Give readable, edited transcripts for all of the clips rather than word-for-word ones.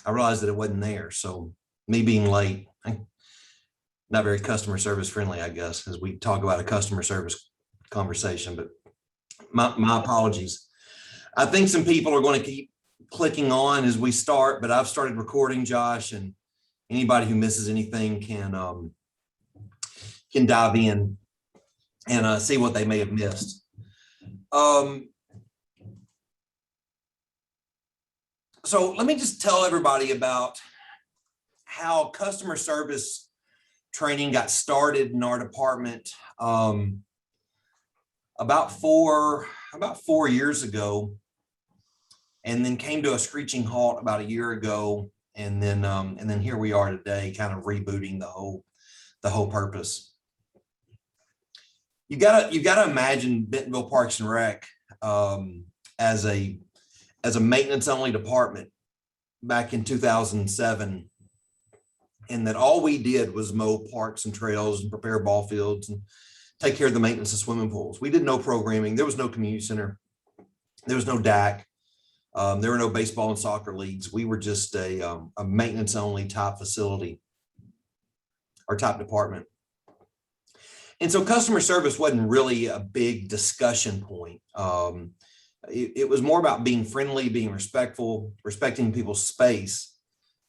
I realized that it wasn't there. So me being late, not very customer service friendly, I guess, as we talk about a customer service conversation, but my apologies. I think some people are going to keep clicking on as we start, but I've started recording, Josh, and anybody who misses anything can dive in and see what they may have missed. So let me just tell everybody about how customer service training got started in our department about four years ago, and then came to a screeching halt about a year ago, and then here we are today, kind of rebooting the whole purpose. You gotta imagine Bentonville Parks and Rec as a maintenance only department back in 2007, and that all we did was mow parks and trails and prepare ball fields and take care of the maintenance of swimming pools. We did no programming. There was no community center. There was no DAC. There were no baseball and soccer leagues. We were just a maintenance only type facility or type department. And so customer service wasn't really a big discussion point. It was more about being friendly, being respectful, respecting people's space.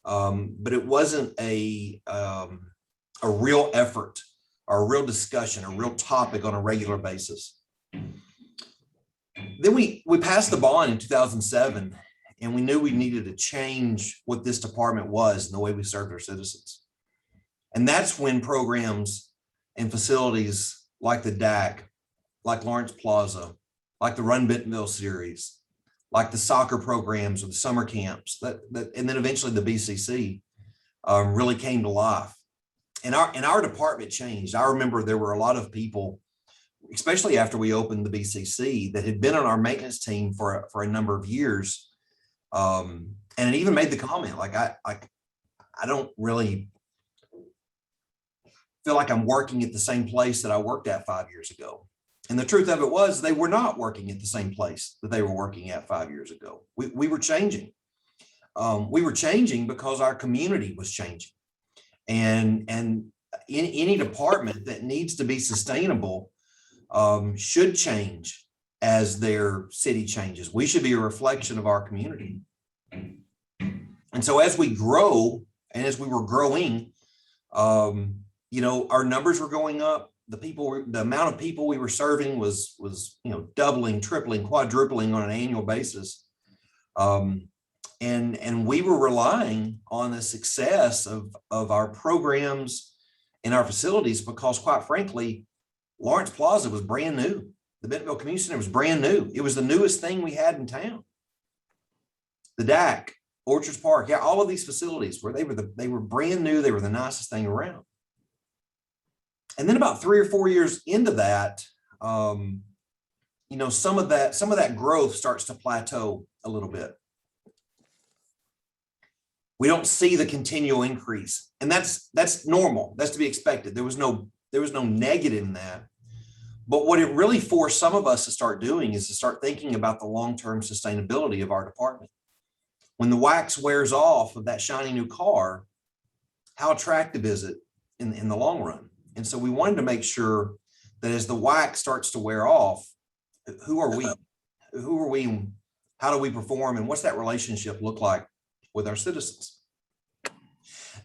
But it wasn't a real effort or a real discussion, a real topic on a regular basis. Then we passed the bond in 2007, and we knew we needed to change what this department was and the way we served our citizens. And that's when programs and facilities like the DAC, like Lawrence Plaza, like the Run Bentonville series, like the soccer programs or the summer camps, and then eventually the BCC really came to life. And our department changed. I remember there were a lot of people, especially after we opened the BCC, that had been on our maintenance team for a number of years, and it even made the comment like I don't really feel like I'm working at the same place that I worked at 5 years ago. And the truth of it was they were not working at the same place that they were working at 5 years ago. We were changing. We were changing because our community was changing. And in any department that needs to be sustainable should change as their city changes. We should be a reflection of our community. And so as we grow, and as we were growing, our numbers were going up. The amount of people we were serving was doubling, tripling, quadrupling on an annual basis. And we were relying on the success of our programs and our facilities because, quite frankly, Lawrence Plaza was brand new. The Bentonville Community Center was brand new. It was the newest thing we had in town. The DAC, Orchards Park, yeah, all of these facilities they were brand new. They were the nicest thing around. And then about 3 or 4 years into that, some of that growth starts to plateau a little bit. We don't see the continual increase, and that's normal. That's to be expected. There was no negative in that. But what it really forced some of us to start doing is to start thinking about the long-term sustainability of our department. When the wax wears off of that shiny new car, how attractive is it in the long run? And so we wanted to make sure that as the wax starts to wear off, who are we? How do we perform? And what's that relationship look like with our citizens?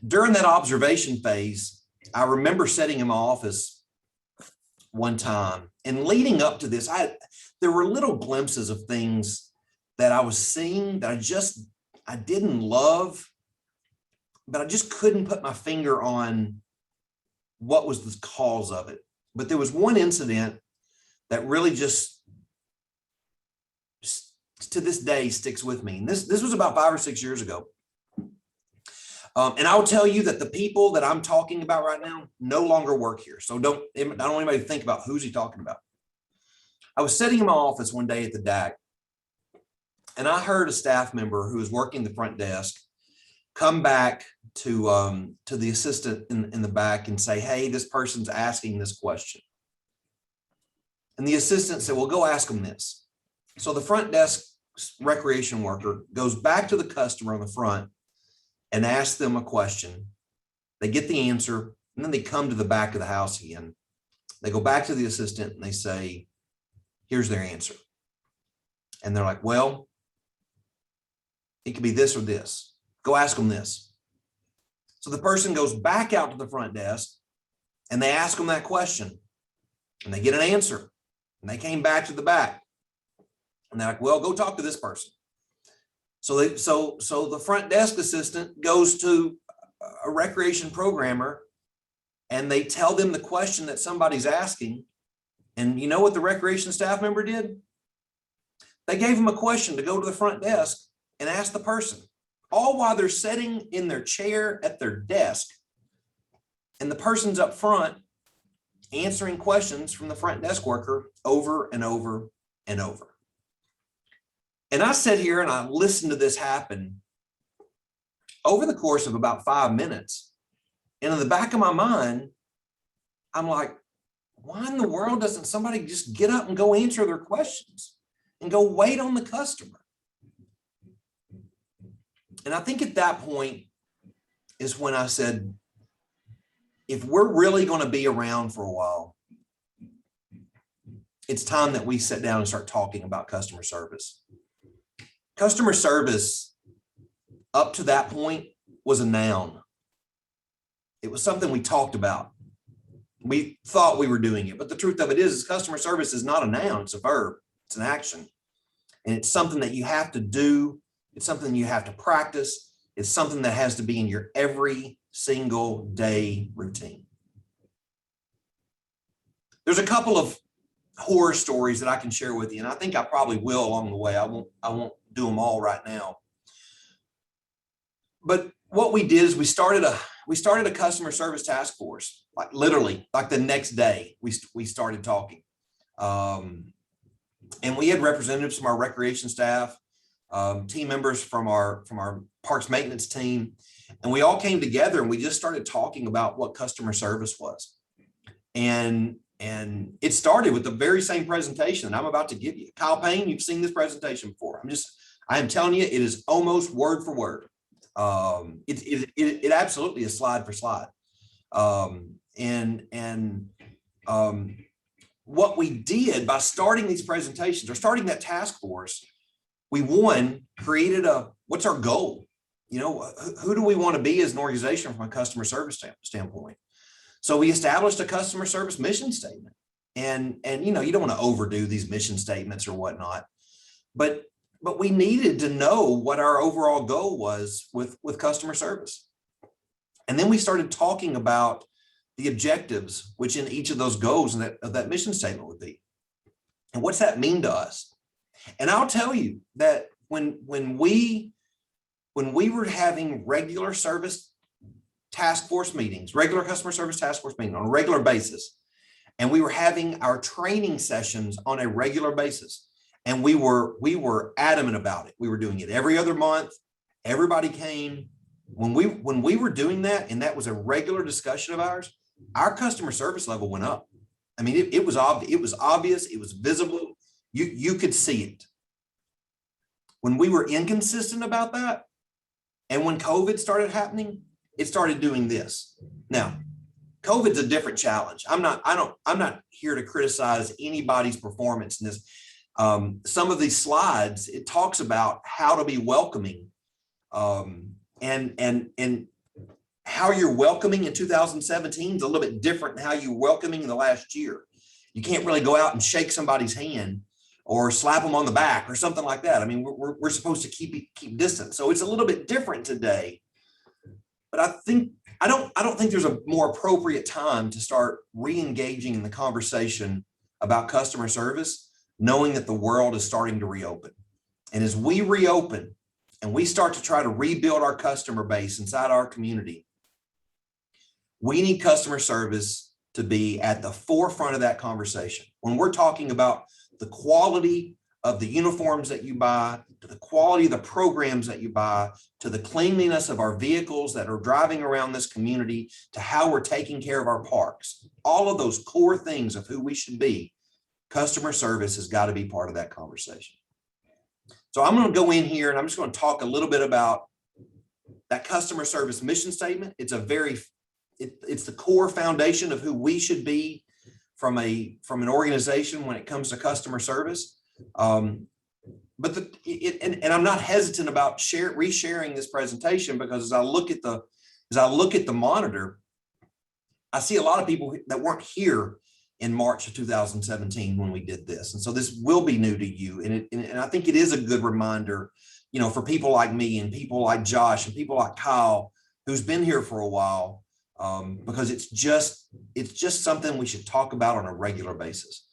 During that observation phase, I remember sitting in my office one time, and leading up to this, there were little glimpses of things that I was seeing that I didn't love, but I just couldn't put my finger on what was the cause of it. But there was one incident that really just to this day sticks with me. And this was about 5 or 6 years ago. And I'll tell you that the people that I'm talking about right now no longer work here. So I don't want anybody to think about who's he talking about. I was sitting in my office one day at the DAC, and I heard a staff member who was working the front desk come back to the assistant in the back and say, "Hey, this person's asking this question." And the assistant said, "Well, go ask them this." So the front desk recreation worker goes back to the customer on the front and ask them a question. They get the answer, and then they come to the back of the house again. They go back to the assistant and they say, here's their answer. And they're like, well, it could be this or this. Go ask them this. So the person goes back out to the front desk and they ask them that question and they get an answer. And they came back to the back and they're like, well, go talk to this person. So the front desk assistant goes to a recreation programmer and they tell them the question that somebody's asking. And you know what the recreation staff member did? They gave them a question to go to the front desk and ask the person, all while they're sitting in their chair at their desk. And the person's up front answering questions from the front desk worker over and over and over. And I sit here and I listen to this happen over the course of about 5 minutes. And in the back of my mind, I'm like, why in the world doesn't somebody just get up and go answer their questions and go wait on the customer? And I think at that point is when I said, if we're really going to be around for a while, it's time that we sit down and start talking about customer service. Customer service up to that point was a noun. It was something we talked about. We thought we were doing it, but the truth of it is customer service is not a noun, it's a verb, it's an action. And it's something that you have to do. It's something you have to practice. It's something that has to be in your every single day routine. There's a couple of horror stories that I can share with you, and I think I probably will along the way. I won't do them all right now. But what we did is we started a customer service task force, like literally, like the next day we started talking. And we had representatives from our recreation staff, team members from our parks maintenance team, and we all came together and we just started talking about what customer service was. And it started with the very same presentation that I'm about to give you. Kyle Payne, you've seen this presentation before. I am telling you, it is almost word for word. It absolutely is slide for slide. What we did by starting these presentations or starting that task force, we created what's our goal? You know, who do we want to be as an organization from a customer service standpoint? So we established a customer service mission statement, and you know, you don't want to overdo these mission statements or whatnot, but we needed to know what our overall goal was with customer service. And then we started talking about the objectives, which in each of those goals and that mission statement would be. And what's that mean to us? And I'll tell you that when we were having regular service task force meetings, regular customer service task force meetings on a regular basis, and we were having our training sessions on a regular basis, and we were adamant about it. We were doing it every other month. Everybody came. When we were doing that, and that was a regular discussion of ours, our customer service level went up. I mean, it was obvious. It was visible. You could see it. When we were inconsistent about that, and when COVID started happening, it started doing this. Now, COVID's a different challenge. I'm not here to criticize anybody's performance in this. Some of these slides, it talks about how to be welcoming, and how you're welcoming in 2017 is a little bit different than how you're welcoming in the last year. You can't really go out and shake somebody's hand or slap them on the back or something like that. I mean, we're supposed to keep distance. So it's a little bit different today. But I don't think there's a more appropriate time to start re-engaging in the conversation about customer service, knowing that the world is starting to reopen. And as we reopen and we start to try to rebuild our customer base inside our community, we need customer service to be at the forefront of that conversation. When we're talking about the quality of the uniforms that you buy, to the quality of the programs that you buy, to the cleanliness of our vehicles that are driving around this community, to how we're taking care of our parks, all of those core things of who we should be, customer service has got to be part of that conversation. So I'm going to go in here and I'm just going to talk a little bit about that customer service mission statement. It's it's the core foundation of who we should be from an organization when it comes to customer service. But I'm not hesitant about resharing this presentation, because as I look at the monitor, I see a lot of people that weren't here in March of 2017 when we did this, and so this will be new to you. And I think it is a good reminder, for people like me and people like Josh and people like Kyle, who's been here for a while, because it's just something we should talk about on a regular basis.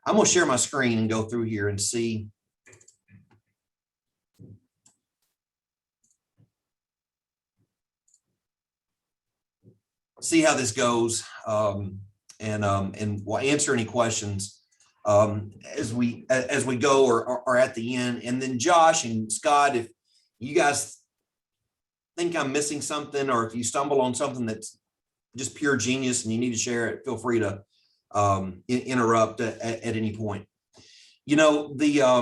I'm going to share my screen and go through here and see. See how this goes, and we'll answer any questions as we go or at the end. And then Josh and Scott, if you guys think I'm missing something, or if you stumble on something that's just pure genius and you need to share it, feel free to interrupt at any point. One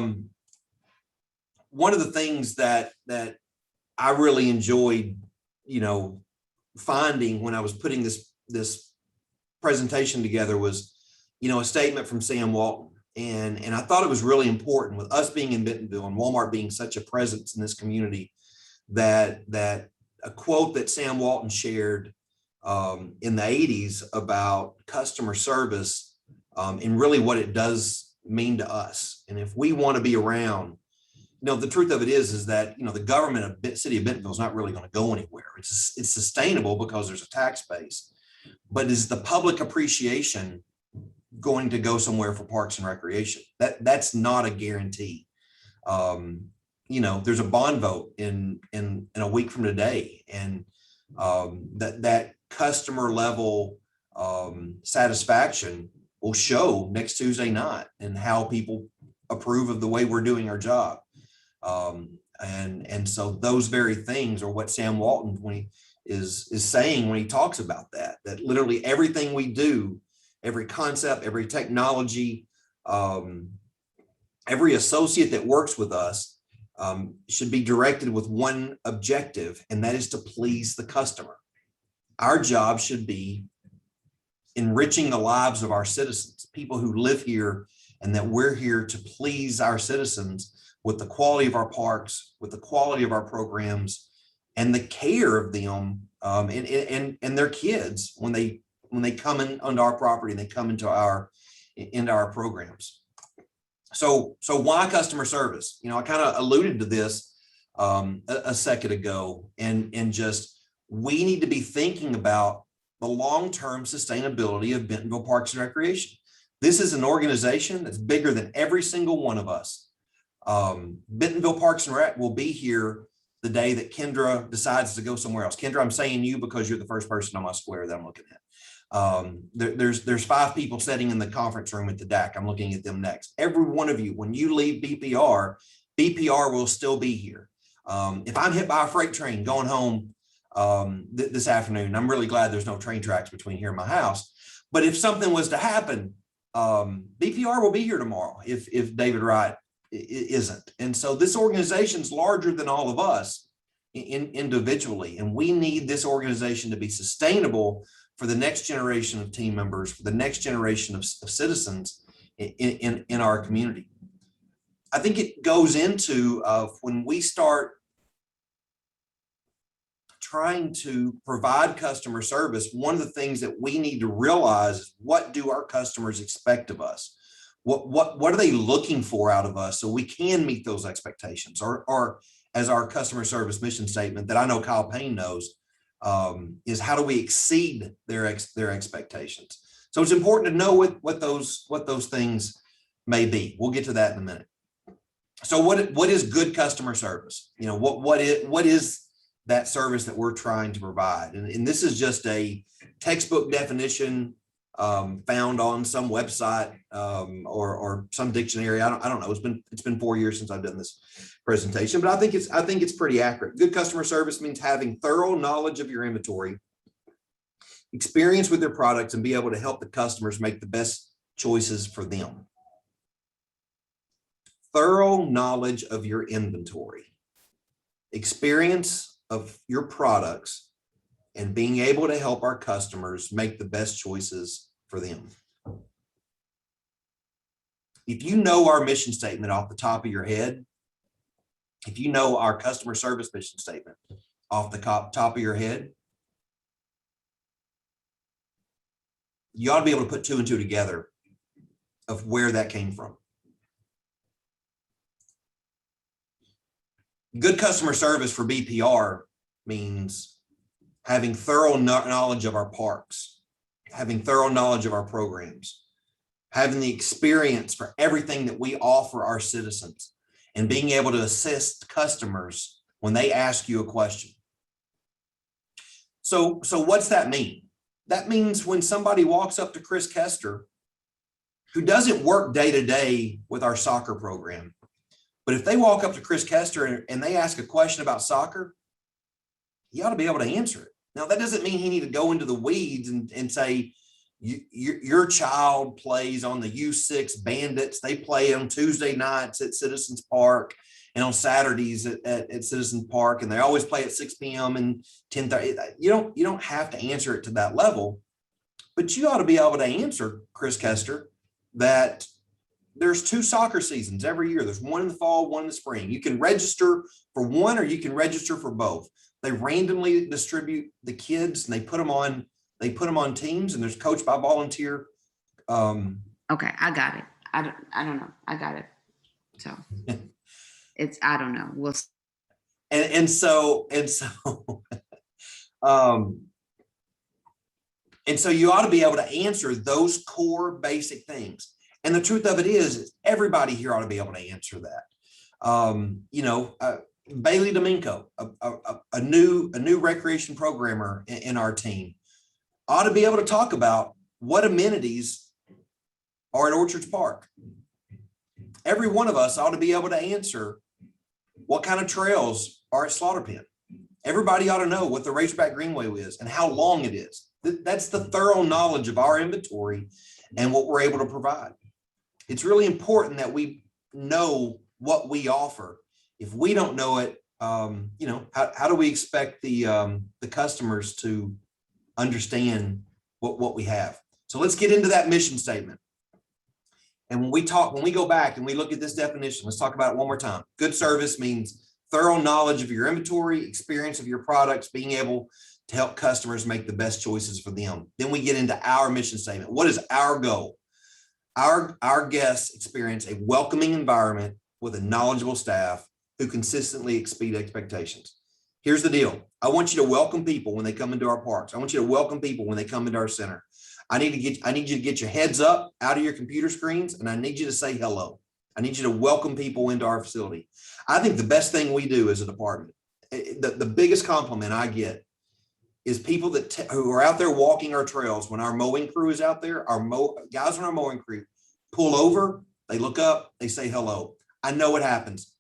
of the things that I really enjoyed, finding when I was putting this presentation together was, a statement from Sam Walton. And I thought it was really important, with us being in Bentonville and Walmart being such a presence in this community, that a quote that Sam Walton shared in the 80s about customer service, and really what it does mean to us. And if we want to be around, the truth of it is that, the government of the city of Bentonville is not really going to go anywhere. It's sustainable because there's a tax base, but is the public appreciation going to go somewhere for parks and recreation? That's not a guarantee. There's a bond vote in a week from today, and that customer level satisfaction will show next Tuesday night, and how people approve of the way we're doing our job. And so those very things are what Sam Walton is saying when he talks about that literally everything we do, every concept, every technology, every associate that works with us should be directed with one objective, and that is to please the customer. Our job should be enriching the lives of our citizens, people who live here, and that we're here to please our citizens with the quality of our parks, with the quality of our programs, and the care of them and their kids when they come in onto our property and they come into our programs. So why customer service? I kind of alluded to this a second ago, and just we need to be thinking about the long-term sustainability of Bentonville Parks and Recreation. This is an organization that's bigger than every single one of us. Bentonville Parks and Rec will be here the day that Kendra decides to go somewhere else. Kendra, I'm saying you because you're the first person on my square that I'm looking at. There's 5 people sitting in the conference room at the DAC. I'm looking at them next. Every one of you, when you leave BPR will still be here. If I'm hit by a freight train going home this afternoon, I'm really glad there's no train tracks between here and my house. But if something was to happen, BPR will be here tomorrow if David Wright isn't. And so this organization's larger than all of us individually, and we need this organization to be sustainable for the next generation of team members, for the next generation of citizens in our community. I think it goes into when we start trying to provide customer service, one of the things that we need to realize is, what do our customers expect of us? What are they looking for out of us so we can meet those expectations? Or as our customer service mission statement that I know Kyle Payne knows, is how do we exceed their expectations? So it's important to know what those things may be. We'll get to that in a minute. So what is good customer service? What is that service that we're trying to provide? And this is just a textbook definition found on some website or some dictionary. I don't know. It's been 4 years since I've done this presentation, but I think it's pretty accurate. Good customer service means having thorough knowledge of your inventory, experience with their products, and be able to help the customers make the best choices for them. Thorough knowledge of your inventory, experience of your products and being able to help our customers make the best choices for them. If you know our mission statement off the top of your head, if you know our customer service mission statement off the top of your head, you ought to be able to put two and two together of where that came from. Good customer service for BPR means having thorough knowledge of our parks, having thorough knowledge of our programs, having the experience for everything that we offer our citizens, and being able to assist customers when they ask you a question. So what's that mean? That means when somebody walks up to Chris Kester, who doesn't work day to day with our soccer program, but if they walk up to Chris Kester and they ask a question about soccer, he ought to be able to answer it. Now, that doesn't mean he need to go into the weeds and say, your child plays on the U6 Bandits. They play on Tuesday nights at Citizens Park and on Saturdays at Citizens Park, and they always play at 6 p.m. and 10:30. You don't have to answer it to that level, but you ought to be able to answer, Chris Kester, that there's two soccer seasons every year. There's one in the fall, one in the spring. You can register for one or you can register for both. They randomly distribute the kids and they put them on teams, and there's coached by volunteer. Okay, I got it. I don't know. I got it. So I don't know. We'll see. And so you ought to be able to answer those core basic things. And the truth of it is everybody here ought to be able to answer that. Bailey Domingo, a new recreation programmer in our team, ought to be able to talk about what amenities are at Orchards Park. Every one of us ought to be able to answer what kind of trails are at Slaughter Pen. Everybody ought to know what the Razorback Greenway is and how long it is. That's the thorough knowledge of our inventory and what we're able to provide. It's really important that we know what we offer. If we don't know it, how do we expect the customers to understand what we have? So let's get into that mission statement. And when we go back and we look at this definition, let's talk about it one more time. Good service means thorough knowledge of your inventory, experience of your products, being able to help customers make the best choices for them. Then we get into our mission statement. What is our goal? Our guests experience a welcoming environment with a knowledgeable staff who consistently exceed expectations. Here's the deal. I want you to welcome people when they come into our parks. I want you to welcome people when they come into our center. I need you to get your heads up out of your computer screens, and I need you to say hello. I need you to welcome people into our facility. I think the best thing we do as a department, the biggest compliment I get is people who are out there walking our trails when our mowing crew is out there. Guys on our mowing crew pull over, they look up, they say hello. I know it happens.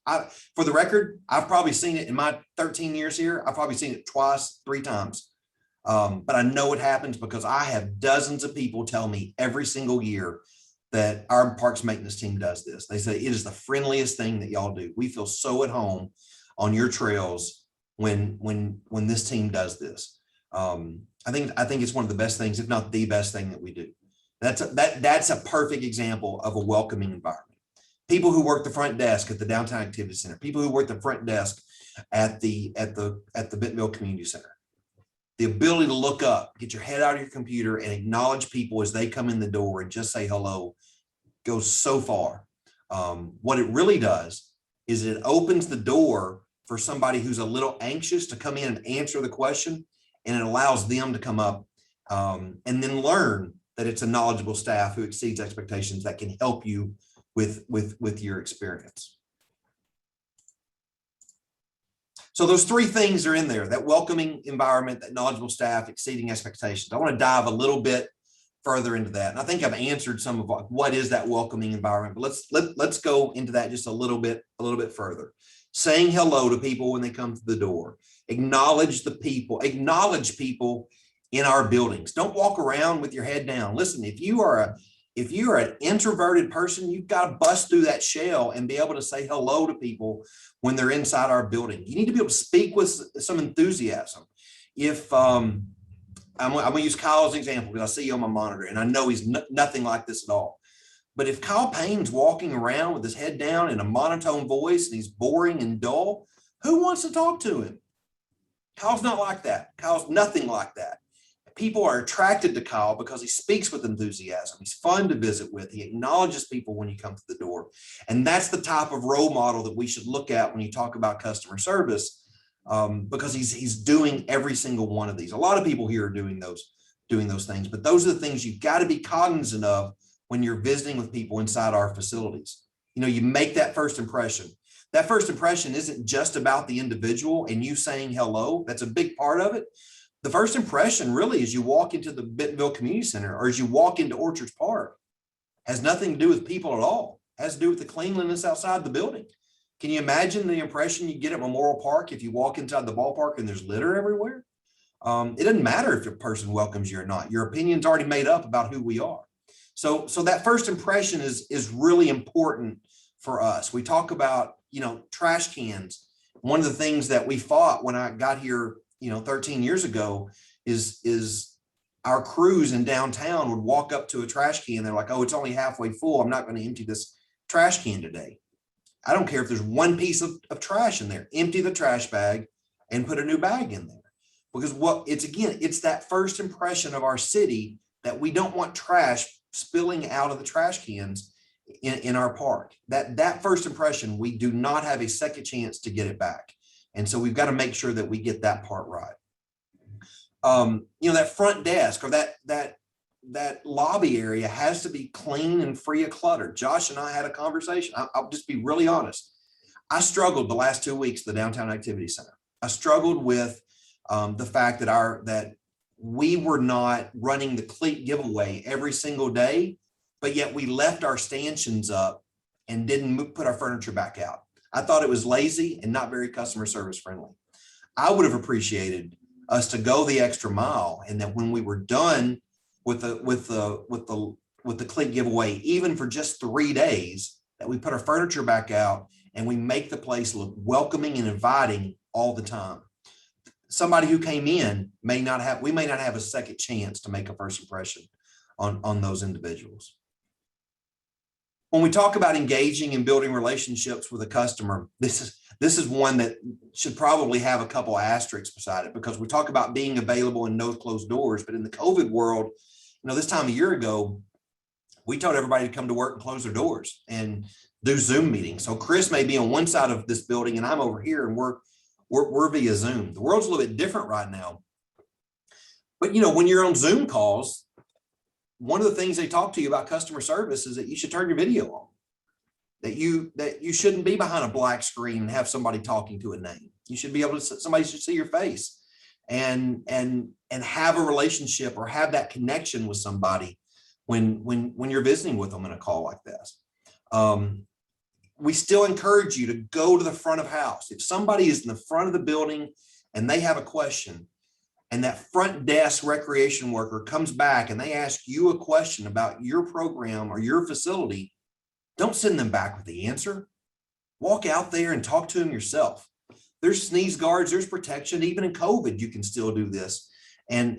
For the record, I've probably seen it in my 13 years here. I've probably seen it twice, 3 times. But I know it happens because I have dozens of people tell me every single year that our parks maintenance team does this. They say it is the friendliest thing that y'all do. We feel so at home on your trails when this team does this. I think it's one of the best things, if not the best thing that we do. That's a perfect example of a welcoming environment. People who work the front desk at the Downtown Activity Center, people who work the front desk at the Bentonville Community Center. The ability to look up, get your head out of your computer and acknowledge people as they come in the door and just say hello goes so far. What it really does is it opens the door for somebody who's a little anxious to come in and answer the question, and it allows them to come up and then learn that it's a knowledgeable staff who exceeds expectations that can help you with your experience. So those 3 things are in there: that welcoming environment, that knowledgeable staff, exceeding expectations. I want to dive a little bit further into that. And I think I've answered some of what is that welcoming environment, but let's go into that just a little bit further. Saying hello to people when they come to the door. Acknowledge people in our buildings. Don't walk around with your head down. Listen, if you are If you're an introverted person, you've got to bust through that shell and be able to say hello to people when they're inside our building. You need to be able to speak with some enthusiasm. If I'm gonna use Kyle as an example because I see you on my monitor and I know he's nothing like this at all. But if Kyle Payne's walking around with his head down in a monotone voice and he's boring and dull, who wants to talk to him? Kyle's not like that. Kyle's nothing like that. People are attracted to Kyle because he speaks with enthusiasm. He's fun to visit with. He acknowledges people when you come to the door. And that's the type of role model that we should look at when you talk about customer service, because he's doing every single one of these. A lot of people here are doing those things, but those are the things you've got to be cognizant of when you're visiting with people inside our facilities. You know, you make that first impression. That first impression isn't just about the individual and you saying hello. That's a big part of it. The first impression really as you walk into the Bentonville Community Center or as you walk into Orchards Park has nothing to do with people at all. It has to do with the cleanliness outside the building. Can you imagine the impression you get at Memorial Park if you walk inside the ballpark and there's litter everywhere? It doesn't matter if a person welcomes you or not. Your opinion's already made up about who we are. So that first impression is really important for us. We talk about, you know, trash cans. One of the things that we fought when I got here, 13 years ago is our crews in downtown would walk up to a trash can. They're like, oh, it's only halfway full. I'm not going to empty this trash can today. I don't care if there's one piece of trash in there, empty the trash bag and put a new bag in there. Because it's that first impression of our city that we don't want trash spilling out of the trash cans in our park. That first impression, we do not have a second chance to get it back. And so we've got to make sure that we get that part right. That front desk or that lobby area has to be clean and free of clutter. Josh and I had a conversation. I'll just be really honest. I struggled the last 2 weeks at the Downtown Activity Center. I struggled with the fact that we were not running the cleat giveaway every single day, but yet we left our stanchions up and didn't put our furniture back out. I thought it was lazy and not very customer service friendly. I would have appreciated us to go the extra mile, and that when we were done with the cleat giveaway, even for just 3 days, that we put our furniture back out and we make the place look welcoming and inviting all the time. Somebody who came in we may not have a second chance to make a first impression on those individuals. When we talk about engaging and building relationships with a customer, this is one that should probably have a couple asterisks beside it, because we talk about being available and no closed doors. But in the COVID world, this time a year ago, we told everybody to come to work and close their doors and do Zoom meetings. So Chris may be on one side of this building and I'm over here, and we're via Zoom. The world's a little bit different right now. But when you're on Zoom calls, one of the things they talk to you about customer service is that you should turn your video on, that you shouldn't be behind a black screen and have somebody talking to a name. You should be able to, somebody should see your face and have a relationship or have that connection with somebody when you're visiting with them in a call like this. We still encourage you to go to the front of house. If somebody is in the front of the building and they have a question, and that front desk recreation worker comes back and they ask you a question about your program or your facility, don't send them back with the answer. Walk out there and talk to them yourself. There's sneeze guards, there's protection. Even in COVID, you can still do this and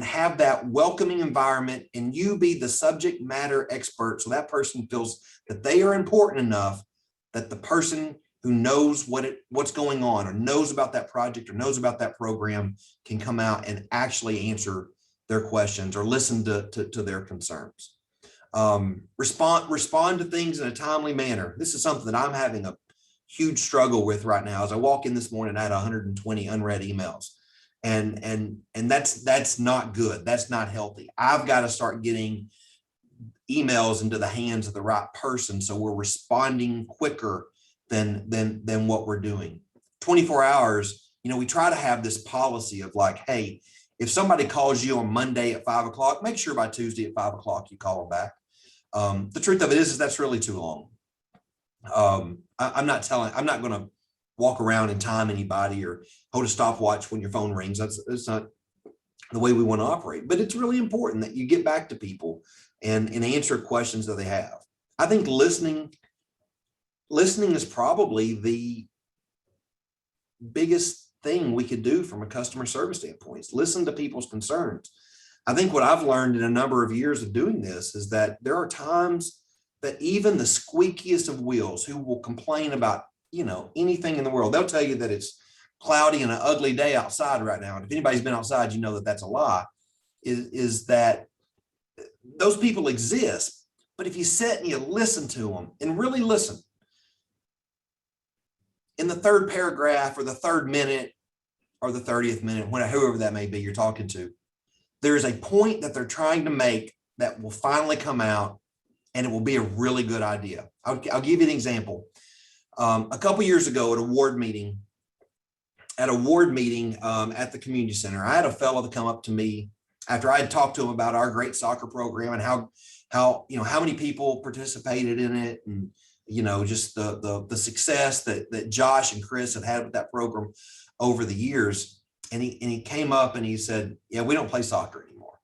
have that welcoming environment, and you be the subject matter expert. So that person feels that they are important enough that the person who knows what's going on or knows about that project or knows about that program can come out and actually answer their questions or listen to their concerns. Respond to things in a timely manner. This is something that I'm having a huge struggle with right now. As I walk in this morning, I had 120 unread emails, and that's not good. That's not healthy. I've got to start getting emails into the hands of the right person, so we're responding quicker than what we're doing. 24 hours, we try to have this policy of like, hey, if somebody calls you on Monday at 5 o'clock, make sure by Tuesday at 5 o'clock you call them back. The truth of it is that's really too long. I'm not going to walk around and time anybody or hold a stopwatch when your phone rings. That's not the way we want to operate. But it's really important that you get back to people and answer questions that they have. I think listening is probably the biggest thing we could do from a customer service standpoint, is listen to people's concerns. I think what I've learned in a number of years of doing this is that there are times that even the squeakiest of wheels who will complain about, anything in the world, they'll tell you that it's cloudy and an ugly day outside right now. And if anybody's been outside, you know that that's a lie, is that those people exist. But if you sit and you listen to them and really listen, in the third paragraph or the third minute or the 30th minute, whoever that may be you're talking to, there is a point that they're trying to make that will finally come out, and it will be a really good idea. I'll give you an example. A couple years ago at a ward meeting at the community center, I had a fellow that come up to me after I had talked to him about our great soccer program and how many people participated in it, and just the success that Josh and Chris have had with that program over the years. And he came up and he said, "Yeah, we don't play soccer anymore."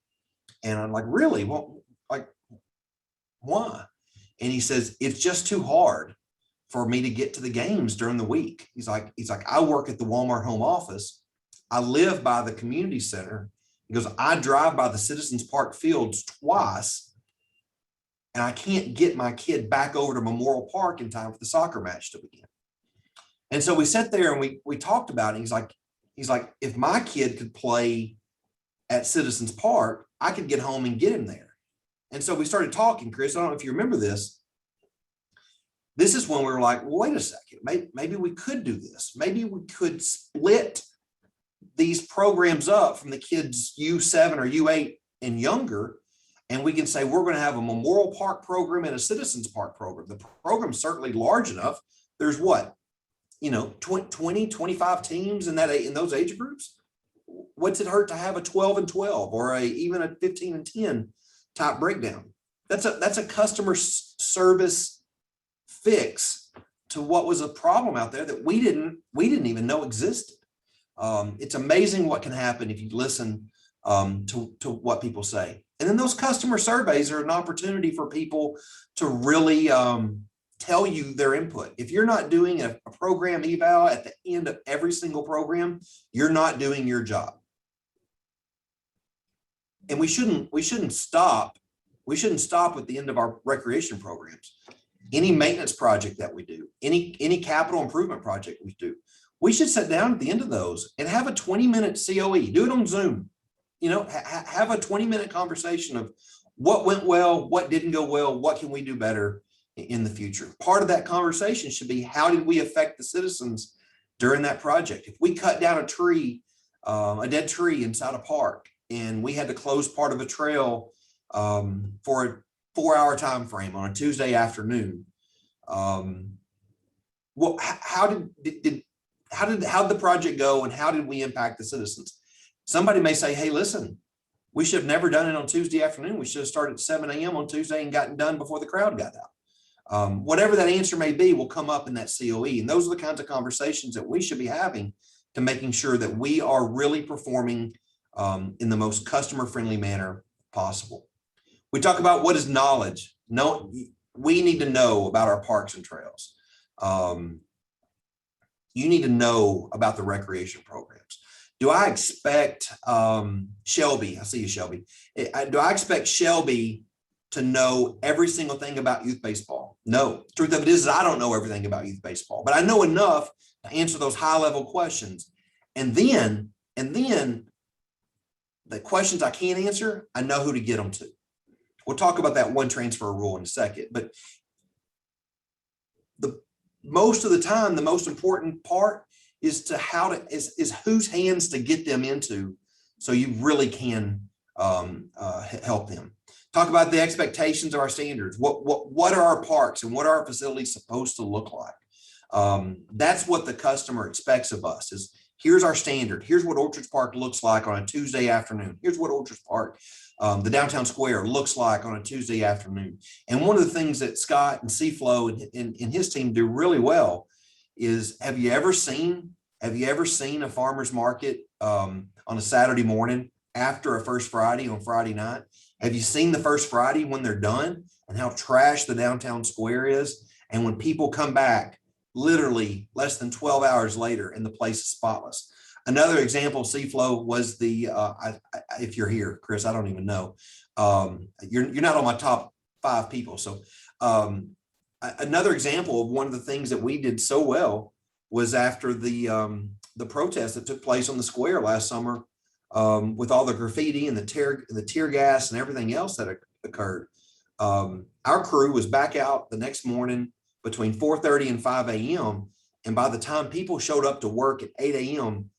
And I'm like, "Really? Well, like, why?" And he says, "It's just too hard for me to get to the games during the week." He's like, "I work at the Walmart home office. I live by the community center." He goes, "I drive by the Citizens Park fields twice, and I can't get my kid back over to Memorial Park in time for the soccer match to begin." And so we sat there and we talked about it. He's like, "If my kid could play at Citizens Park, I could get home and get him there." And so we started talking, Chris. I don't know if you remember this. This is when we were like, well, wait a second, maybe we could do this. Maybe we could split these programs up from the kids U7 or U8 and younger, and we can say we're going to have a Memorial Park program and a Citizens Park program. The program's certainly large enough. There's 20, 25 teams in those age groups. What's it hurt to have a 12 and 12 or even a 15 and 10 type breakdown? That's a customer service fix to what was a problem out there that we didn't even know existed. It's amazing what can happen if you listen to what people say. And then those customer surveys are an opportunity for people to really tell you their input. If you're not doing a program eval at the end of every single program, you're not doing your job. And we shouldn't stop at the end of our recreation programs. Any maintenance project that we do, any capital improvement project we do, we should sit down at the end of those and have a 20-minute COE. Do it on Zoom. Have a 20-minute conversation of what went well, what didn't go well, what can we do better in the future. Part of that conversation should be, how did we affect the citizens during that project? If we cut down a tree, a dead tree inside a park, and we had to close part of a trail for a 4-hour time frame on a Tuesday afternoon, well, how did the project go, and how did we impact the citizens? Somebody may say, "Hey, listen, we should have never done it on Tuesday afternoon. We should have started at 7 a.m. on Tuesday and gotten done before the crowd got out." Whatever that answer may be will come up in that COE. And those are the kinds of conversations that we should be having to making sure that we are really performing in the most customer-friendly manner possible. We talk about what is knowledge. No, we need to know about our parks and trails. You need to know about the recreation programs. Do I expect Shelby? I see you, Shelby. Do I expect Shelby to know every single thing about youth baseball? No. The truth of it is I don't know everything about youth baseball, but I know enough to answer those high-level questions. And then the questions I can't answer, I know who to get them to. We'll talk about that one transfer rule in a second, but most of the time, the most important part is is whose hands to get them into, so you really can help them. Talk about the expectations of our standards. What are our parks and what are our facilities supposed to look like? That's what the customer expects of us. Is here's our standard. Here's what Orchards Park looks like on a Tuesday afternoon. Here's what Orchards Park, the downtown square, looks like on a Tuesday afternoon. And one of the things that Scott and C-Flow and his team do really well is, have you ever seen a farmer's market on a Saturday morning after a First Friday on Friday night? Have you seen the first Friday when they're done and how trash the downtown square is? And when people come back, literally less than 12 hours later, and the place is spotless. Another example, C-Flow, was the, if you're here, Chris, I don't even know. You're not on my top 5 people. So another example of one of the things that we did so well was after the protest that took place on the square last summer, with all the graffiti and the tear gas and everything else that occurred. Our crew was back out the next morning between 4:30 and 5 a.m. And by the time people showed up to work at 8 a.m.,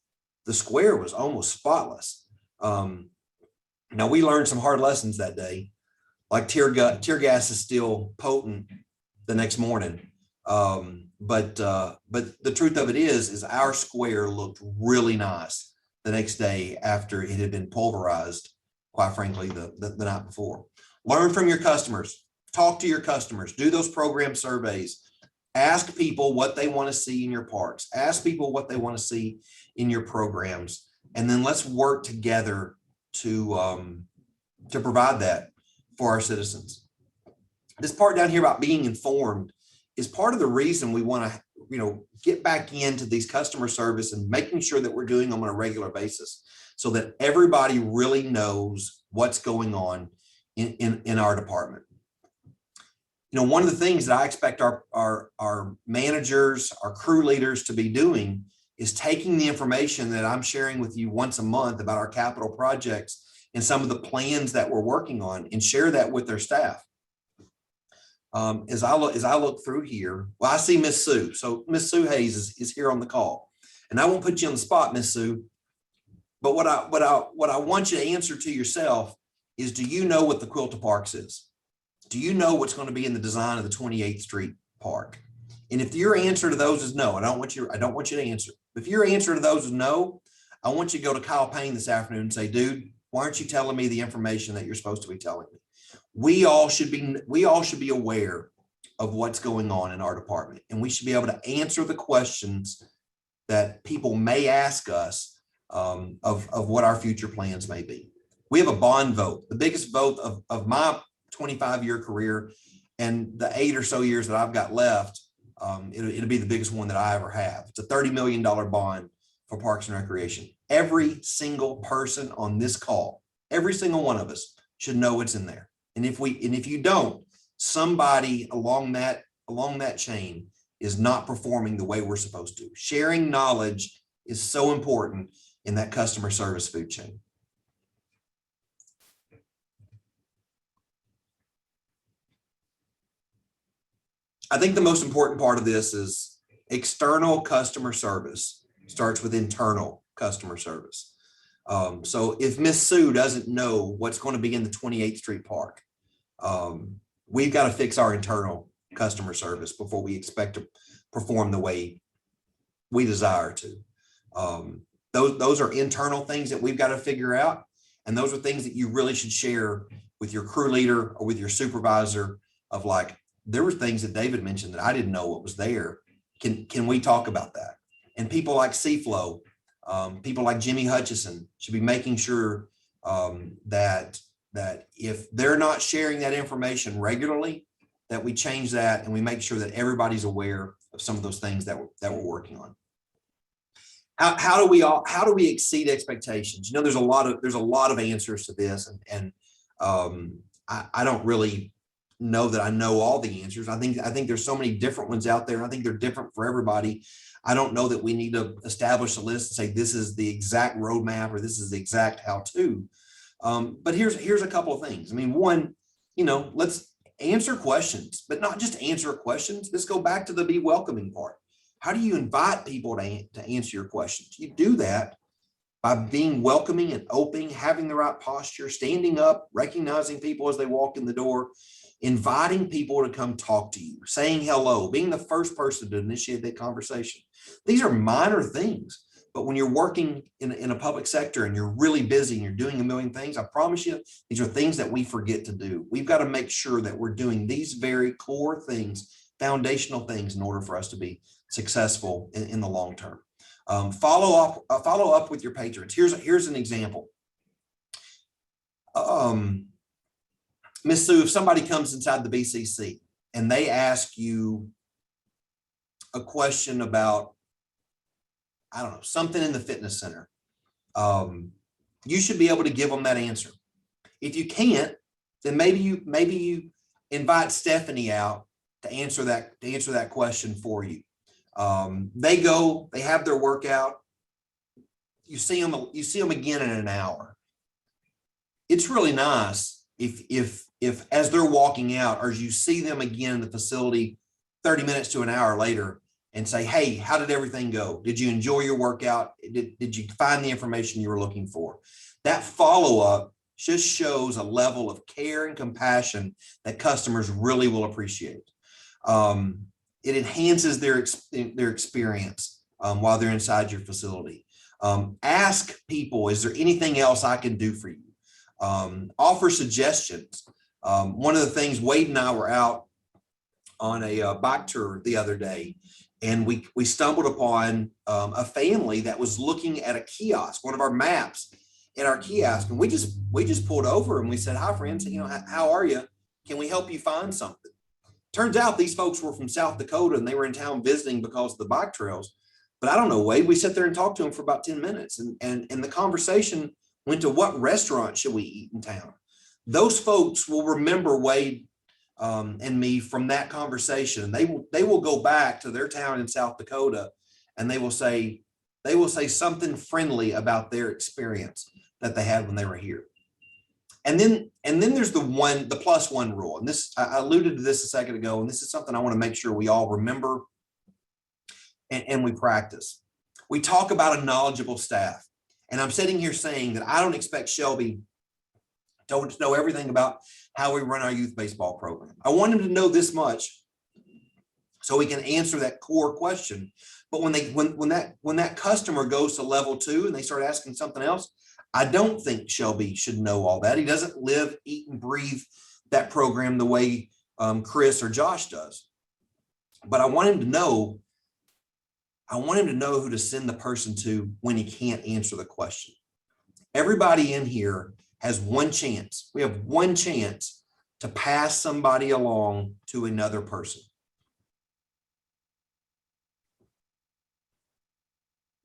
the square was almost spotless. Now, we learned some hard lessons that day, like tear gas is still potent the next morning. But the truth of it is our square looked really nice the next day after it had been pulverized, quite frankly, the night before. Learn from your customers, talk to your customers, do those program surveys, ask people what they want to see in your parks, ask people what they want to see in your programs, and then let's work together to provide that for our citizens. This part down here about being informed is part of the reason we want to, get back into these customer service and making sure that we're doing them on a regular basis so that everybody really knows what's going on in our department. One of the things that I expect our managers, our crew leaders to be doing is taking the information that I'm sharing with you once a month about our capital projects and some of the plans that we're working on, and share that with their staff. As I look through here, well, I see Miss Sue. So Miss Sue Hayes is here on the call, and I won't put you on the spot, Miss Sue. But what I want you to answer to yourself is, do you know what the Quilta Parks is? Do you know what's going to be in the design of the 28th Street Park? And if your answer to those is no, I don't want you to answer. If your answer to those is no, I want you to go to Kyle Payne this afternoon and say, dude, why aren't you telling me the information that you're supposed to be telling me? We all should be aware of what's going on in our department, and we should be able to answer the questions that people may ask us of what our future plans may be. We have a bond vote, the biggest vote of my 25-year career, and the 8 or so years that I've got left. It'll be the biggest one that I ever have. It's a $30 million bond for Parks and Recreation. Every single person on this call, every single one of us should know what's in there. And if you don't, somebody along that chain is not performing the way we're supposed to. Sharing knowledge is so important in that customer service food chain. I think the most important part of this is external customer service starts with internal customer service. So if Miss Sue doesn't know what's going to be in the 28th Street Park, we've got to fix our internal customer service before we expect to perform the way we desire to. Those are internal things that we've got to figure out. And those are things that you really should share with your crew leader or with your supervisor, of like, there were things that David mentioned that I didn't know what was there. Can we talk about that? And people like C-Flow, people like Jimmy Hutchison should be making sure that if they're not sharing that information regularly, that we change that and we make sure that everybody's aware of some of those things that we're working on. How do we exceed expectations? There's a lot of answers to this, and I don't really know that I know all the answers. I think there's so many different ones out there. I think they're different for everybody. I don't know that we need to establish a list and say this is the exact roadmap or this is the exact how-to. But here's a couple of things. I mean, one, let's answer questions, but not just answer questions. Let's go back to the be welcoming part. How do you invite people to answer your questions? You do that by being welcoming and open, having the right posture, standing up, recognizing people as they walk in the door, inviting people to come talk to you, saying hello, being the first person to initiate that conversation. These are minor things, but when you're working in a public sector and you're really busy and you're doing a million things, I promise you, these are things that we forget to do. We've got to make sure that we're doing these very core things, foundational things, in order for us to be successful in the long term. Follow up with your patrons. Here's an example. Miss Sue, if somebody comes inside the BCC and they ask you a question about, I don't know, something in the fitness center, you should be able to give them that answer. If you can't, then maybe you invite Stephanie out to answer that question for you. They have their workout. You see them again in an hour. It's really nice if as they're walking out, or as you see them again in the facility 30 minutes to an hour later, and say, hey, how did everything go? Did you enjoy your workout? Did you find the information you were looking for? That follow-up just shows a level of care and compassion that customers really will appreciate. It enhances their experience while they're inside your facility. Ask people, is there anything else I can do for you? Offer suggestions. One of the things, Wade and I were out on a bike tour the other day, and we stumbled upon a family that was looking at a kiosk, one of our maps in our kiosk, and we just pulled over and we said, hi friends, how are you? Can we help you find something? Turns out these folks were from South Dakota and they were in town visiting because of the bike trails. But I don't know, Wade, we sat there and talked to them for about 10 minutes, and the conversation went to what restaurant should we eat in town. Those folks will remember Wade and me from that conversation. They will go back to their town in South Dakota, and they will say something friendly about their experience that they had when they were here. And then there's the +1 rule. And this, I alluded to this a second ago, and this is something I want to make sure we all remember and we practice. We talk about a knowledgeable staff, and I'm sitting here saying that I don't expect Shelby to know everything about how we run our youth baseball program. I want him to know this much so he can answer that core question. But when that customer goes to level 2 and they start asking something else, I don't think Shelby should know all that. He doesn't live, eat, and breathe that program the way Chris or Josh does. But I want him to know who to send the person to when he can't answer the question. Everybody in here has one chance. We have one chance to pass somebody along to another person.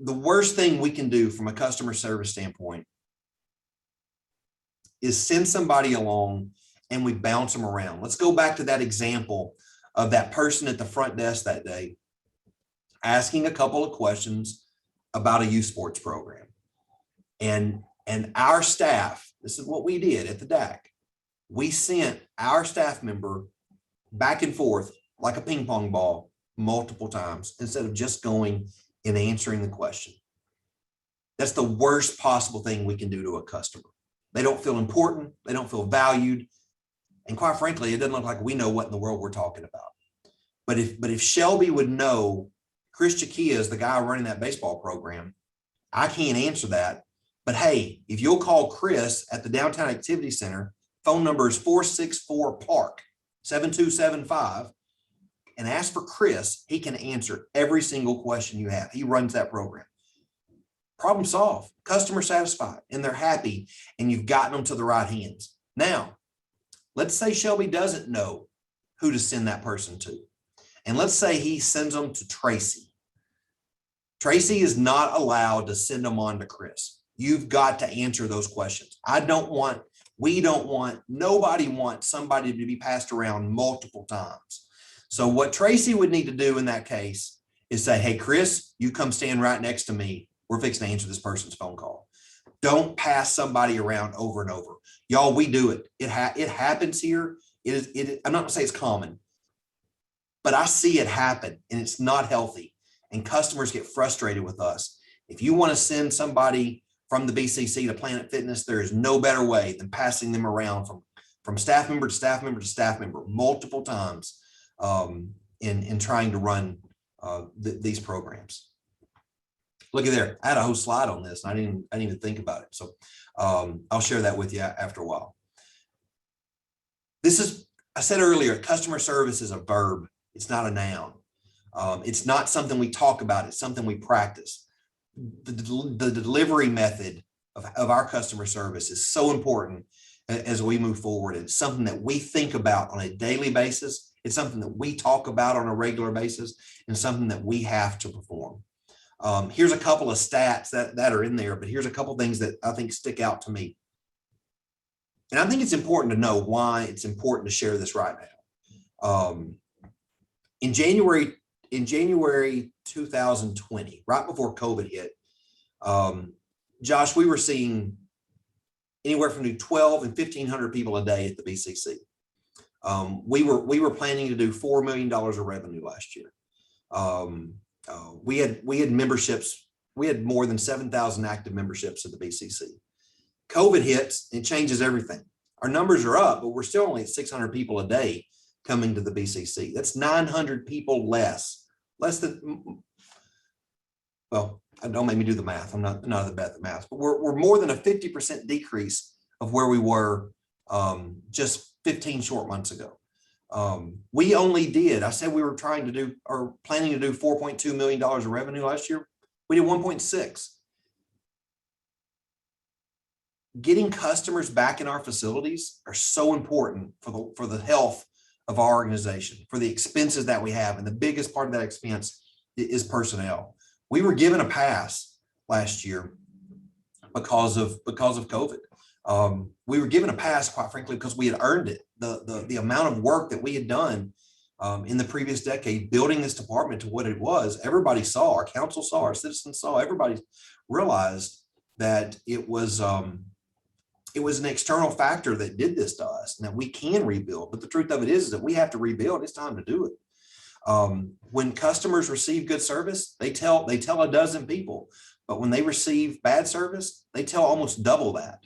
The worst thing we can do from a customer service standpoint is send somebody along and we bounce them around. Let's go back to that example of that person at the front desk that day asking a couple of questions about a youth sports program. And our staff, this is what we did at the DAC. We sent our staff member back and forth like a ping pong ball multiple times instead of just going and answering the question. That's the worst possible thing we can do to a customer. They don't feel important. They don't feel valued. And quite frankly, it doesn't look like we know what in the world we're talking about. But if Shelby would know Chris Chakia is the guy running that baseball program, I can't answer that. But hey, if you'll call Chris at the Downtown Activity Center, phone number is 464-PARK 7275, and ask for Chris, he can answer every single question you have. He runs that program. Problem solved, customer satisfied, and they're happy, and you've gotten them to the right hands. Now, let's say Shelby doesn't know who to send that person to. And let's say he sends them to Tracy. Tracy is not allowed to send them on to Chris. You've got to answer those questions. Nobody wants somebody to be passed around multiple times. So what Tracy would need to do in that case is say, hey, Chris, you come stand right next to me. We're fixing to answer this person's phone call. Don't pass somebody around over and over. Y'all, we do it. It happens here. I'm not gonna say it's common, but I see it happen, and it's not healthy. And customers get frustrated with us. If you want to send somebody from the BCC to Planet Fitness, there is no better way than passing them around from staff member to staff member to staff member multiple times in trying to run these programs. Look at there. I had a whole slide on this. I didn't even think about it. So I'll share that with you after a while. I said earlier, customer service is a verb. It's not a noun. It's not something we talk about. It's something we practice. The delivery method of our customer service is so important. as we move forward. It's something that we think about on a daily basis. It's something that we talk about on a regular basis, and something that we have to perform. Here's a couple of stats that are in there, but here's a couple of things that I think stick out to me. And I think it's important to know why it's important to share this right now. In January 2020, right before COVID hit, Josh, we were seeing anywhere from 1,200 and 1,500 people a day at the BCC. We were planning to do $4 million of revenue last year. We had memberships. We had more than 7,000 active memberships at the BCC. COVID hits, it changes everything. Our numbers are up, but we're still only at 600 people a day coming to the BCC. That's 900 people less than, well, don't make me do the math. I'm not the best at math, but we're more than a 50% decrease of where we were just 15 short months ago. We only did, I said we were trying to do or planning to do $4.2 million of revenue last year. We did 1.6. Getting customers back in our facilities are so important for the health of our organization, for the expenses that we have. And the biggest part of that expense is personnel. We were given a pass last year because of COVID. We were given a pass, quite frankly, because we had earned it. The amount of work that we had done in the previous decade, building this department to what it was, everybody saw, our council saw, our citizens saw, everybody realized that it was an external factor that did this to us, and that we can rebuild. But the truth of it is that we have to rebuild. It's time to do it. When customers receive good service, they tell a dozen people, but when they receive bad service, they tell almost double that.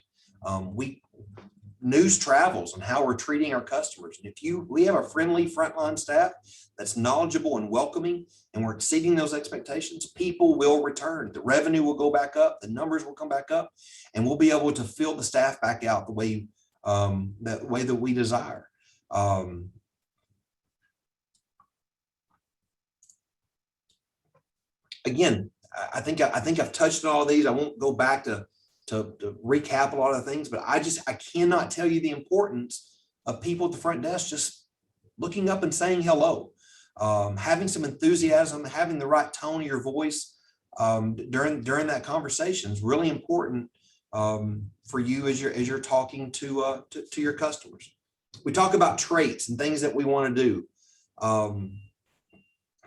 News travels on how we're treating our customers. And we have a friendly frontline staff that's knowledgeable and welcoming, and we're exceeding those expectations, people will return. The revenue will go back up, the numbers will come back up, and we'll be able to fill the staff back out the way that we desire. Again, I think I've touched on all of these. I won't go back to recap a lot of things, but I cannot tell you the importance of people at the front desk just looking up and saying hello, having some enthusiasm, having the right tone of your voice during that conversation is really important for you as you're talking to your customers. We talk about traits and things that we want to do.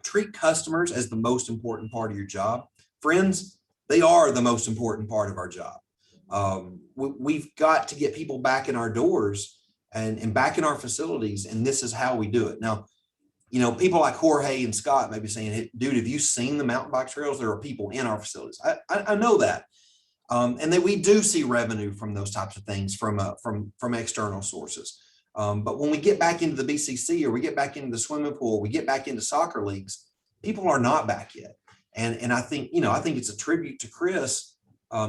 Treat customers as the most important part of your job. Friends, they are the most important part of our job. We've got to get people back in our doors and back in our facilities, and this is how we do it. Now, people like Jorge and Scott may be saying, hey, dude, have you seen the mountain bike trails? There are people in our facilities. I know that. And that we do see revenue from those types of things from external sources. But when we get back into the BCC, or we get back into the swimming pool, we get back into soccer leagues, people are not back yet. And I think it's a tribute to Chris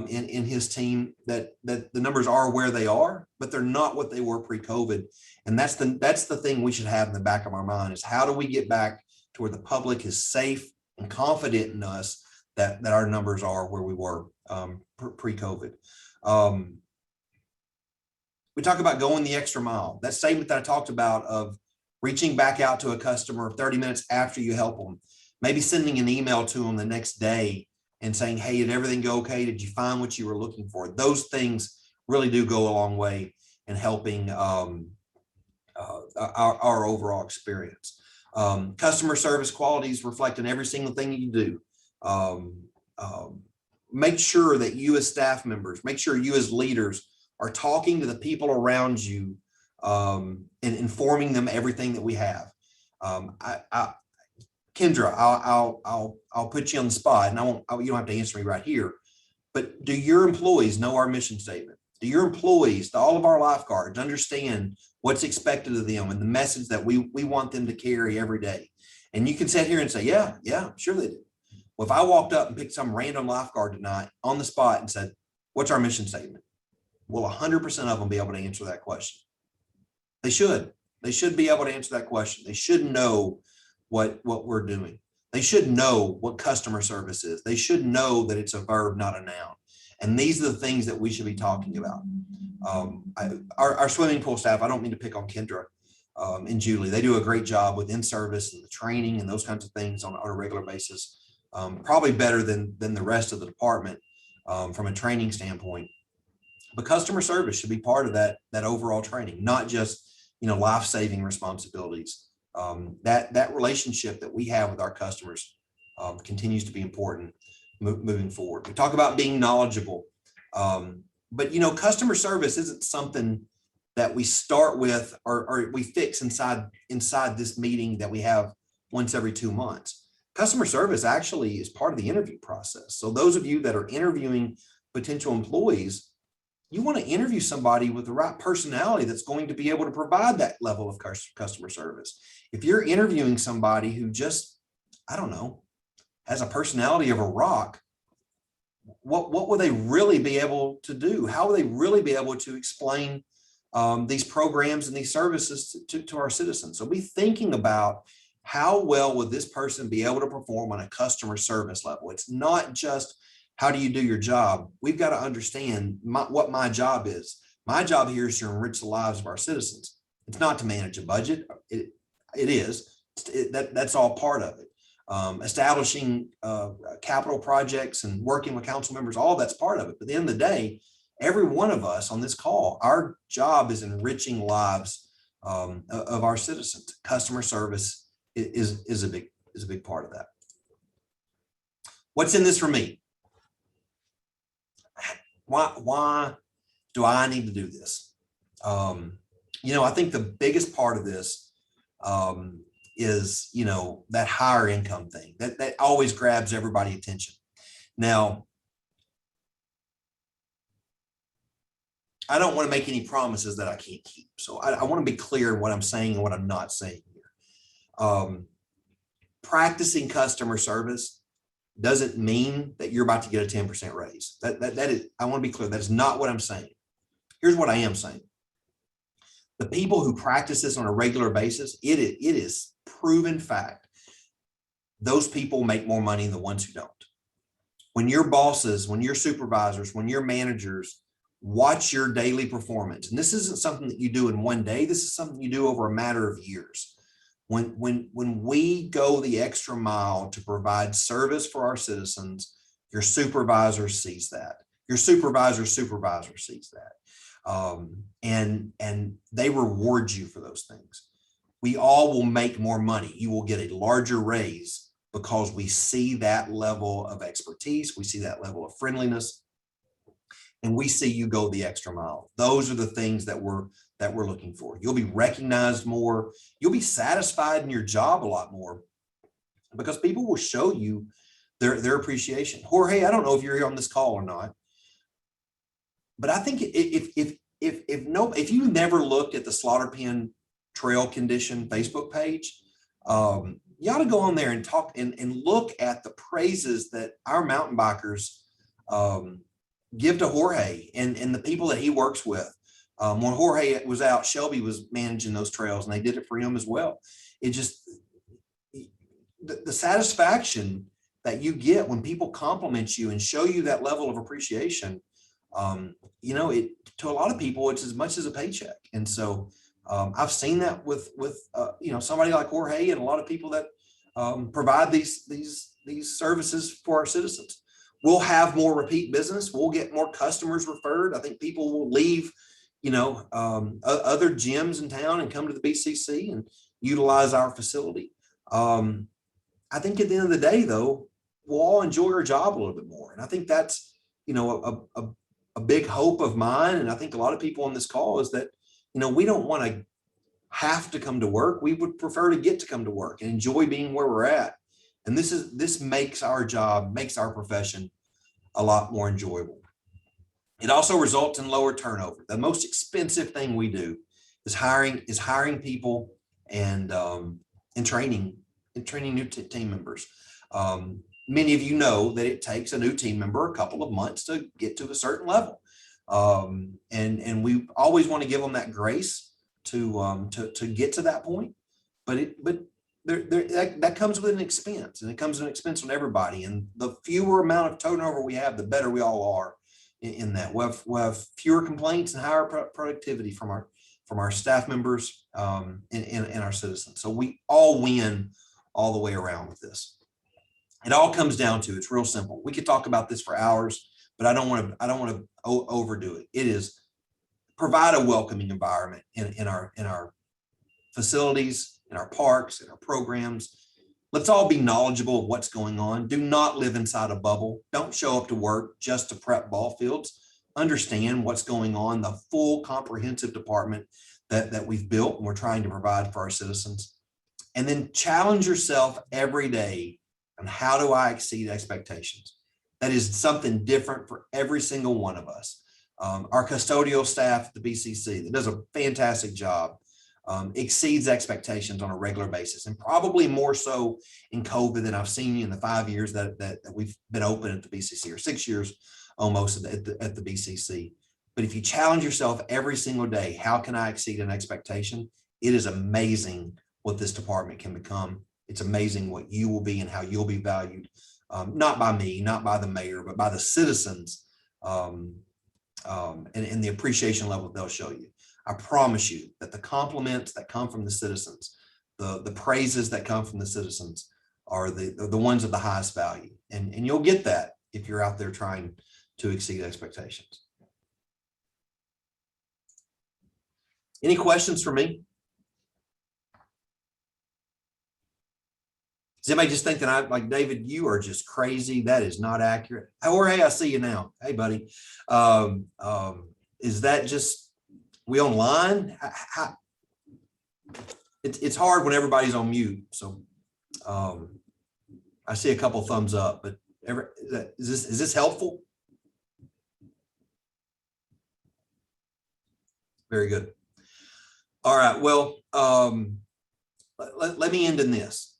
in his team that the numbers are where they are, but they're not what they were pre-COVID. And that's the thing we should have in the back of our mind, is how do we get back to where the public is safe and confident in us that our numbers are where we were pre-COVID. We talk about going the extra mile. That statement that I talked about of reaching back out to a customer 30 minutes after you help them, maybe sending an email to them the next day and saying, hey, did everything go okay? Did you find what you were looking for? Those things really do go a long way in helping our overall experience. Customer service qualities reflect in every single thing you do. Make sure that you as staff members, make sure you as leaders are talking to the people around you and informing them everything that we have. Kendra, I'll put you on the spot, and you don't have to answer me right here, but do your employees know our mission statement? Do your employees, do all of our lifeguards understand what's expected of them and the message that we want them to carry every day? And you can sit here and say, yeah, sure they do. Well, if I walked up and picked some random lifeguard tonight on the spot and said, what's our mission statement? Will 100% of them be able to answer that question? They should be able to answer that question. They should know what we're doing. They should know what customer service is. They should know that it's a verb, not a noun. And these are the things that we should be talking about. Our swimming pool staff, I don't mean to pick on Kendra and Julie. They do a great job with in-service and the training and those kinds of things on a regular basis. Probably better than the rest of the department from a training standpoint. But customer service should be part of that overall training, not just, life-saving responsibilities. That relationship that we have with our customers continues to be important moving forward. We talk about being knowledgeable, but customer service isn't something that we start with or we fix inside this meeting that we have once every 2 months. Customer service actually is part of the interview process. So those of you that are interviewing potential employees, you want to interview somebody with the right personality that's going to be able to provide that level of customer service. If you're interviewing somebody who just, I don't know, has a personality of a rock, what will they really be able to do? How will they really be able to explain these programs and these services to our citizens? So be thinking about how well would this person be able to perform on a customer service level. It's not just how do you do your job. We've got to understand what my job is. My job here is to enrich the lives of our citizens. It's not to manage a budget. It is. That's all part of it. Establishing capital projects and working with council members, all that's part of it. But at the end of the day, every one of us on this call, our job is enriching lives of our citizens. Customer service is a big part of that. What's in this for me? Why do I need to do this? I think the biggest part of this is, that higher income thing that always grabs everybody's attention. Now, I don't want to make any promises that I can't keep. So I want to be clear in what I'm saying and what I'm not saying here. Practicing customer service doesn't mean that you're about to get a 10% raise. That is, I want to be clear. That is not what I'm saying. Here's what I am saying. The people who practice this on a regular basis, it is proven fact. Those people make more money than the ones who don't. When your bosses, when your supervisors, when your managers watch your daily performance, and this isn't something that you do in one day, this is something you do over a matter of years. When we go the extra mile to provide service for our citizens, your supervisor sees that. Your supervisor sees that. And they reward you for those things. We all will make more money. You will get a larger raise because we see that level of expertise. We see that level of friendliness, and we see you go the extra mile. Those are the things that we're looking for. You'll be recognized more. You'll be satisfied in your job a lot more because people will show you their appreciation. Jorge, I don't know if you're here on this call or not, but I think if you never looked at the Slaughter Pen Trail Condition Facebook page, you ought to go on there and talk and look at the praises that our mountain bikers give to Jorge and the people that he works with. When Jorge was out, Shelby was managing those trails, and they did it for him as well. It just, the satisfaction that you get when people compliment you and show you that level of appreciation, to a lot of people, it's as much as a paycheck. And so I've seen that with somebody like Jorge and a lot of people that provide these services for our citizens. We'll have more repeat business. We'll get more customers referred. I think people will leave other gyms in town and come to the BCC and utilize our facility. I think at the end of the day, though, we'll all enjoy our job a little bit more. And I think that's, a big hope of mine. And I think a lot of people on this call is that, we don't want to have to come to work. We would prefer to get to come to work and enjoy being where we're at. And this makes our job, makes our profession a lot more enjoyable. It also results in lower turnover. The most expensive thing we do is hiring people and training new team members. Many of you know that it takes a new team member a couple of months to get to a certain level, and we always want to give them that grace to get to that point. But that comes with an expense, and it comes with an expense on everybody. And the fewer amount of turnover we have, the better we all are in that. We'll have fewer complaints and higher productivity from our staff members and our citizens. So we all win all the way around with this. It all comes down to, it's real simple. We could talk about this for hours, but I don't want to overdo it. It is provide a welcoming environment in our facilities, in our parks, in our programs. Let's all be knowledgeable of what's going on. Do not live inside a bubble. Don't show up to work just to prep ball fields. Understand what's going on, the full comprehensive department that we've built and we're trying to provide for our citizens. And then challenge yourself every day on how do I exceed expectations? That is something different for every single one of us. Our custodial staff at the BCC that does a fantastic job exceeds expectations on a regular basis, and probably more so in COVID than I've seen in the 5 years that we've been open at the BCC, or 6 years almost at the BCC. But if you challenge yourself every single day, how can I exceed an expectation? It is amazing what this department can become. It's amazing what you will be and how you'll be valued, not by me, not by the mayor, but by the citizens, and the appreciation level they'll show you. I promise you that the compliments that come from the citizens, the praises that come from the citizens are the ones of the highest value. And you'll get that if you're out there trying to exceed expectations. Any questions for me? Does anybody just think that I, like, David, you are just crazy? That is not accurate. Or, hey, I see you now. Hey, buddy. Is that just, we online? It's hard when everybody's on mute. So I see a couple thumbs up, but is this helpful? Very good. All right. Well, let me end in this.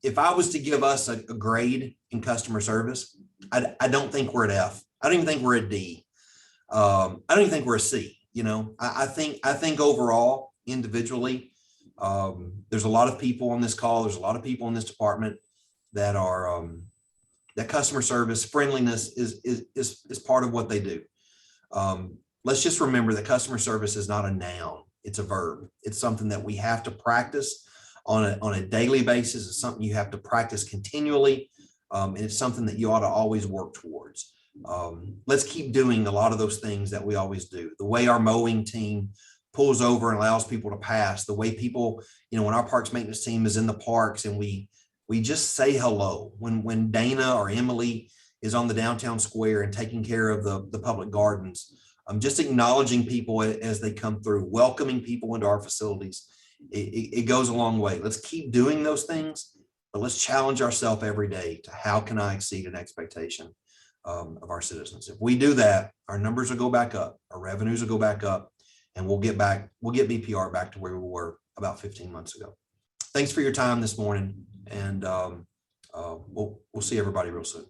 If I was to give us a grade in customer service, I don't think we're at F. I don't even think we're at D. I don't even think we're a C. You know, I think overall, individually, there's a lot of people on this call. There's a lot of people in this department that are that customer service friendliness is part of what they do. Let's just remember that customer service is not a noun. It's a verb. It's something that we have to practice on a daily basis. It's something you have to practice continually. And it's something that you ought to always work towards. Let's keep doing a lot of those things that we always do. The way our mowing team pulls over and allows people to pass, the way people, you know, when our parks maintenance team is in the parks and we just say hello. When Dana or Emily is on the downtown square and taking care of the public gardens, just acknowledging people as they come through, welcoming people into our facilities. It goes a long way. Let's keep doing those things, but let's challenge ourselves every day to how can I exceed an expectation of our citizens. If we do that, our numbers will go back up, our revenues will go back up, and we'll get BPR back to where we were about 15 months ago. Thanks for your time this morning, and we'll see everybody real soon.